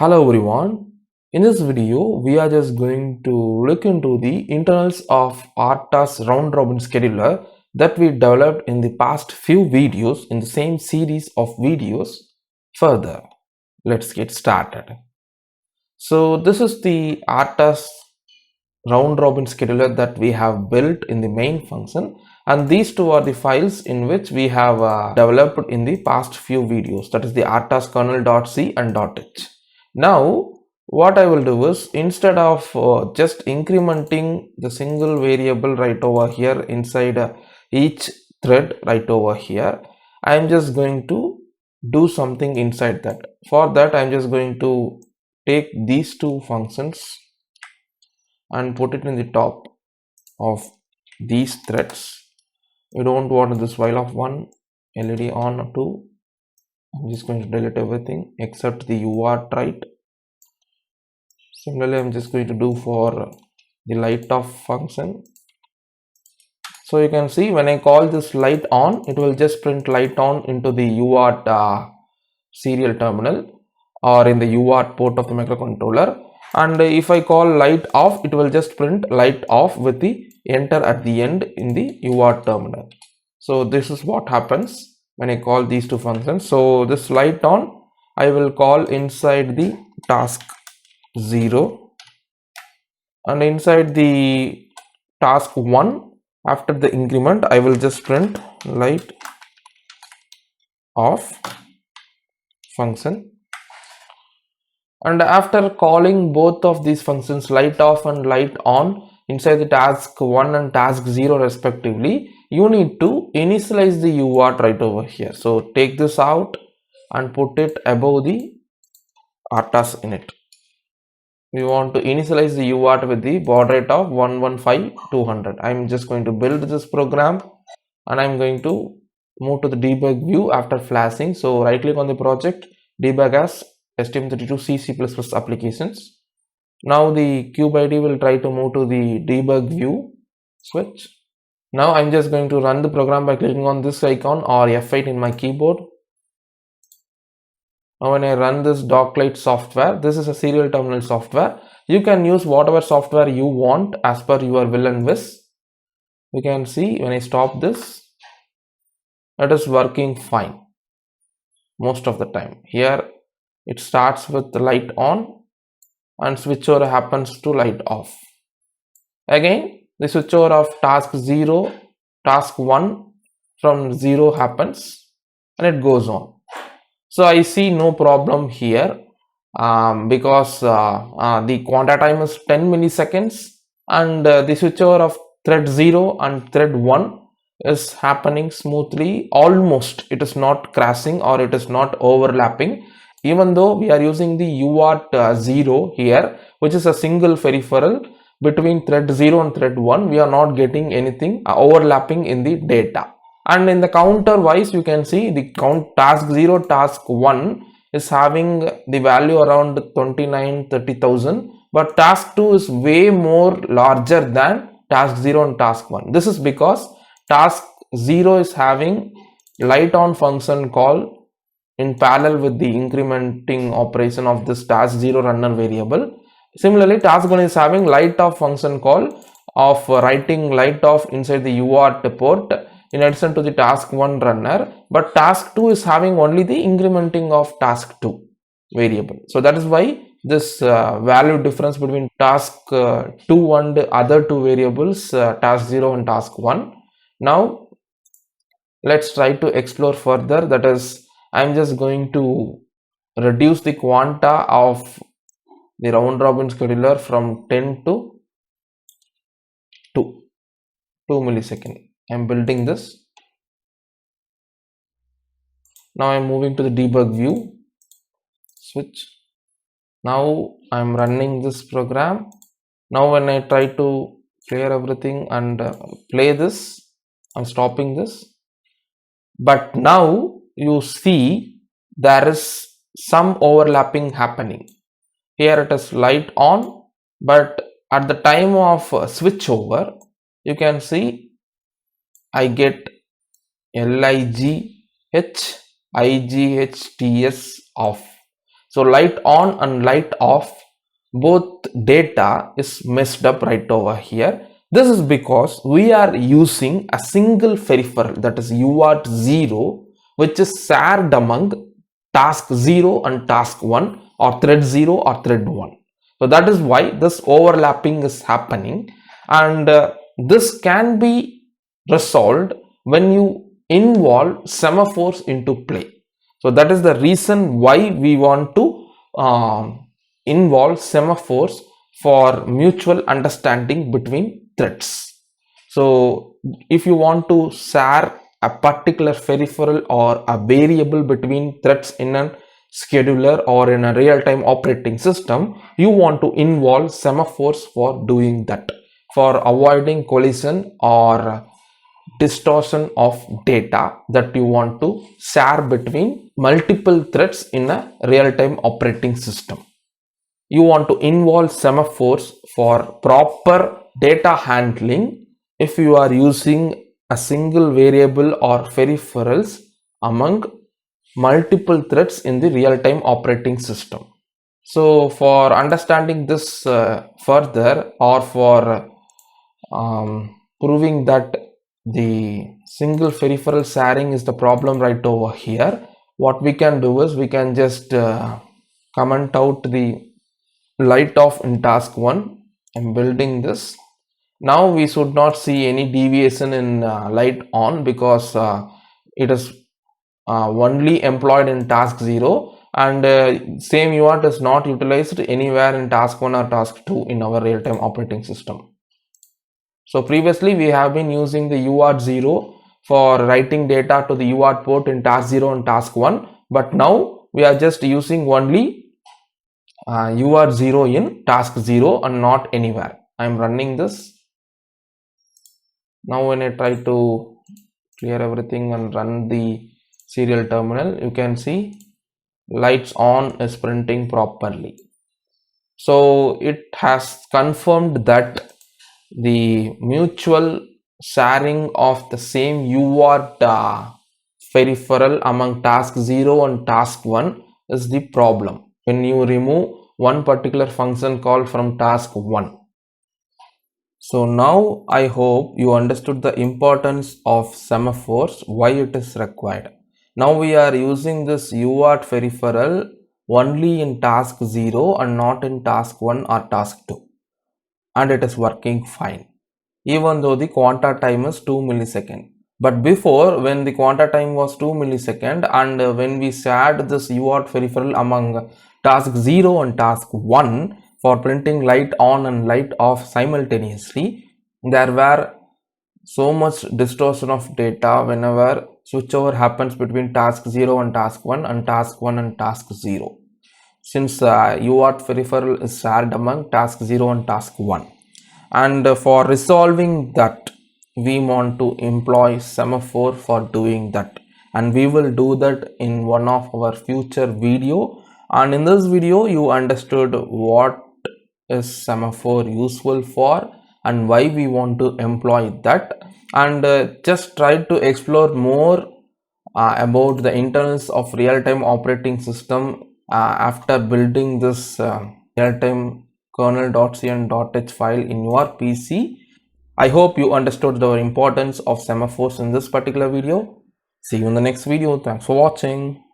Hello everyone. In this video, we are just going to look into the internals of RTOS round robin scheduler that we developed in the past few videos in the same series of videos. Further, let's get started. So this is the RTOS round robin scheduler that we have built in the main function, and these two are the files in which we have developed in the past few videos, that is the RTOS kernel.c and .h. Now what I will do is, instead of just incrementing the single variable right over here inside each thread right over here, I am just going to do something inside that. For that, I am just going to take these two functions and put it in the top of these threads. We don't want this while of 1, LED on 2. I'm just going to delete everything except the UART right. Similarly, I'm just going to do for the light off function. So you can see when I call this light on, it will just print light on into the UART serial terminal or in the UART port of the microcontroller. And if I call light off, it will just print light off with the enter at the end in the UART terminal. So this is what happens when I call these two functions. So this light on, I will call inside the task 0, and inside the task 1, after the increment, I will just print light off function. And after calling both of these functions, light off and light on, inside the task 1 and task 0 respectively, you need to initialize the UART right over here. So take this out and put it above the RTOS init. We want to initialize the UART with the baud rate of 115,200. I'm just going to build this program and I'm going to move to the debug view after flashing. So right click on the project, debug as STM32 C++ applications. Now the cube ID will try to move to the debug view switch. Now I'm just going to run the program by clicking on this icon or F8 in my keyboard. Now when I run this Doclight software, this is a serial terminal software. You can use whatever software you want as per your will and wish. You can see when I stop this, it is working fine most of the time. Here it starts with the light on and switchover happens to light off. Again, the switchover of task 0, task 1 from 0 happens and it goes on. So I see no problem here because the quanta time is 10 milliseconds and the switchover of thread 0 and thread 1 is happening smoothly. Almost, it is not crashing or it is not overlapping, even though we are using the UART 0 here, which is a single peripheral between thread 0 and thread 1. We are not getting anything overlapping in the data. And in the counter wise, you can see the task 0, task 1 is having the value around 29,000-30,000, but task 2 is way more larger than task 0 and task 1. This is because task 0 is having light on function call in parallel with the incrementing operation of this task 0 runner variable. Similarly, task 1 is having light off function call of writing light off inside the UART port in addition to the task 1 runner, but task 2 is having only the incrementing of task 2 variable. So that is why this value difference between task 2 and other two variables, task 0 and task 1. Now let's try to explore further. That is, I'm just going to reduce the quanta of the round robin scheduler from 10 to 2 milliseconds. I'm building this. Now I'm moving to the debug view switch. Now I'm running this program. Now when I try to clear everything and play this, I'm stopping this. But now you see there is some overlapping happening. Here it is light on, but at the time of switchover, you can see I get LIGH IGHTS off. So light on and light off, both data is messed up right over here. This is because we are using a single peripheral, that is UART 0, which is shared among task 0 and task 1, or thread 0 or thread 1. So that is why this overlapping is happening, and this can be resolved when you involve semaphores into play. So that is the reason why we want to involve semaphores for mutual understanding between threads. So if you want to share a particular peripheral or a variable between threads in a scheduler or in a real-time operating system, you want to involve semaphores for doing that, for avoiding collision or distortion of data that you want to share between multiple threads in a real-time operating system. You want to involve semaphores for proper data handling if you are using a single variable or peripherals among multiple threads in the real-time operating system. So for understanding this further, or for proving that the single peripheral sharing is the problem right over here, what we can do is we can just comment out the light off in task 1. I'm building this. Now we should not see any deviation in light on, because it is only employed in task 0, and same UART is not utilized anywhere in task 1 or task 2 in our real-time operating system. So previously we have been using the UART 0 for writing data to the UART port in task 0 and task 1, but now we are just using only UART 0 in task 0 and not anywhere. I am running this. Now when I try to clear everything and run the serial terminal, you can see lights on is printing properly. So it has confirmed that the mutual sharing of the same UART peripheral among task 0 and task 1 is the problem when you remove one particular function call from task 1. So now I hope you understood the importance of semaphores, why it is required. Now we are using this UART peripheral only in task 0 and not in task 1 or task 2. And it is working fine, even though the quanta time is 2 milliseconds. But before, when the quanta time was 2 milliseconds, and when we shared this UART peripheral among task 0 and task 1 for printing light on and light off simultaneously, there were so much distortion of data whenever switchover happens between task 0 and task 1 and task 1 and task 0, since UART peripheral is shared among task 0 and task 1. And for resolving that, we want to employ semaphore for doing that, and we will do that in one of our future video. And in this video you understood what is semaphore useful for and why we want to employ that, and just try to explore more about the internals of real-time operating system after building this real-time kernel.c and .h file in your PC. I hope you understood the importance of semaphores in this particular video. See you in the next video. Thanks for watching.